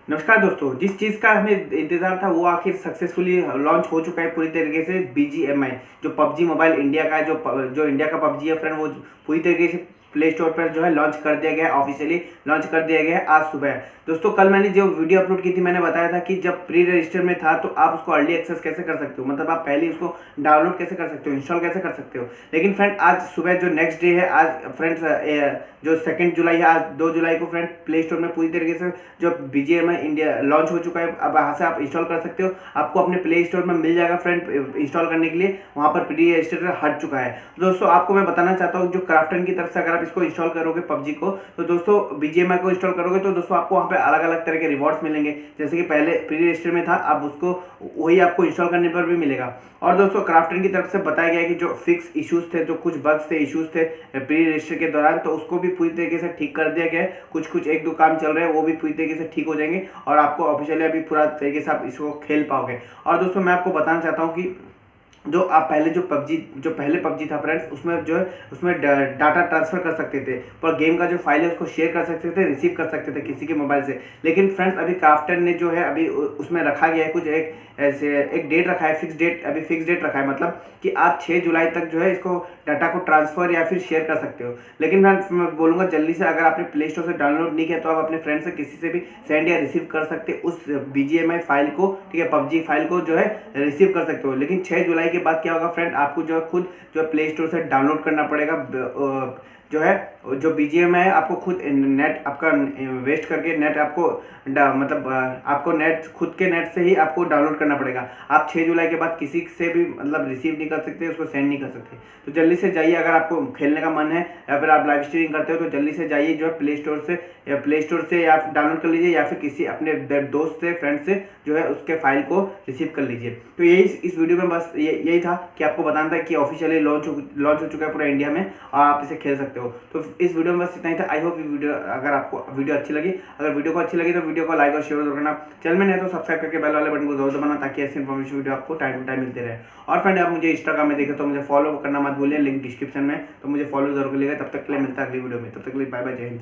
नमस्कार दोस्तों, जिस चीज़ का हमें इंतज़ार था वो आखिर सक्सेसफुली लॉन्च हो चुका है पूरी तरीके से। बीजीएमआई जो पबजी मोबाइल इंडिया का है, जो इंडिया का पबजी है फ्रेंड, वो पूरी तरीके से प्ले स्टोर पर जो है लॉन्च कर दिया गया है। ऑफिशियली लॉन्च कर दिया गया है आज सुबह। दोस्तों, कल मैंने जो वीडियो अपलोड की थी, मैंने बताया था कि जब प्री रजिस्टर में था तो आप उसको अर्ली एक्सेस कैसे कर सकते हो, मतलब आप पहले उसको डाउनलोड कैसे कर सकते हो, इंस्टॉल कैसे कर सकते हो। लेकिन फ्रेंड आज सुबह जो नेक्स्ट डे है, आज फ्रेंड्स जो 2 जुलाई है, आज 2 जुलाई को फ्रेंड प्ले स्टोर में पूरी तरीके से जो बीजीएमआई इंडिया लॉन्च हो चुका है। अब वहाँ से आप इंस्टॉल कर सकते हो, आपको अपने प्ले स्टोर में मिल जाएगा फ्रेंड इंस्टॉल करने के लिए। वहाँ पर प्री रजिस्टर हट चुका है। दोस्तों, आपको मैं बताना चाहता हूँ, जो क्राफ्टन की तरफ से अगर आप इसको इंस्टॉल करोगे पबजी को, तो दोस्तों बीजीएमआई को इंस्टॉल करोगे तो दोस्तों आपको वहाँ पे अलग अलग तरह के रिवॉर्ड्स मिलेंगे। जैसे कि पहले प्री रजिस्टर में था, अब उसको वही आपको इंस्टॉल करने पर भी मिलेगा। और दोस्तों, क्राफ्टन की तरफ से बताया गया है कि जो फिक्स इश्यूज थे, जो कुछ बग्स थे, इश्यूज थे प्री रजिस्टर के दौरान, तो उसको भी पूरी तरीके से ठीक कर दिया गया है। कुछ एक दो काम चल रहे हैं, वो भी पूरी तरीके से ठीक हो जाएंगे और आपको ऑफिशियली अभी पूरा तरीके से आप इसको खेल पाओगे। और दोस्तों, मैं आपको बताना चाहता हूँ कि जो आप पहले जो पहले पबजी था फ्रेंड्स, उसमें जो है उसमें डाटा ट्रांसफर कर सकते थे, पर गेम का जो फाइल है उसको शेयर कर सकते थे, रिसीव कर सकते थे किसी के मोबाइल से। लेकिन फ्रेंड्स, अभी क्राफ्टन ने जो है अभी उसमें रखा गया है कुछ एक डेट रखा है, फिक्स डेट रखा है, मतलब कि आप 6 जुलाई तक जो है इसको डाटा को ट्रांसफर या फिर शेयर कर सकते हो। लेकिन मैं बोलूँगा जल्दी से, अगर आपने प्ले स्टोर से डाउनलोड नहीं किया तो आप अपने फ्रेंड से किसी से भी सेंड या रिसीव कर सकते उस बीजीएमआई फाइल को, ठीक है, पबजी फाइल को जो है रिसीव कर सकते हो। लेकिन 6 जुलाई के बाद क्या होगा फ्रेंड, आपको जो है खुद जो है प्ले स्टोर से डाउनलोड करना पड़ेगा। जो है जो बीजीएमआई है, आपको खुद नेट आपका वेस्ट करके नेट आपको मतलब आपको नेट खुद के नेट से ही आपको डाउनलोड करना पड़ेगा। आप 6 जुलाई के बाद किसी से भी मतलब रिसीव नहीं कर सकते, उसको सेंड नहीं कर सकते। तो जल्दी से जाइए, अगर आपको खेलने का मन है या फिर आप लाइव स्ट्रीमिंग करते हो तो जल्दी से जाइए जो है प्ले स्टोर से या डाउनलोड कर लीजिए, या फिर किसी अपने दोस्त से, फ्रेंड से जो है उसके फाइल को रिसीव कर लीजिए। तो यही इस वीडियो में बस यही था कि आपको बताना था कि ऑफिशियली लॉन्च हो चुका है पूरा इंडिया में और आप इसे खेल सकते हो। तो इस वीडियो में बस इतना ही था। आई होप वीडियो, अगर आपको वीडियो अच्छी लगी, अगर वीडियो को अच्छी लगी तो वीडियो को लाइक और शेयर जरूर करना। चैनल में नहीं तो सब्सक्राइब करके बेल वाले बटन को जरूर दबाना, ताकि ऐसी इन्फॉर्मेशन वीडियो आपको टाइम टू टाइम मिलते रहे। और फ्रेंड, आप मुझे इंस्टाग्राम में देखें तो मुझे फॉलो करना मत भूलिए, लिंक डिस्क्रिप्शन में, तो मुझे फॉलो जरूर करिएगा। तब तक के लिए मिलता है अगली वीडियो में, तब तक के लिए बाय बाय, जय हिंद।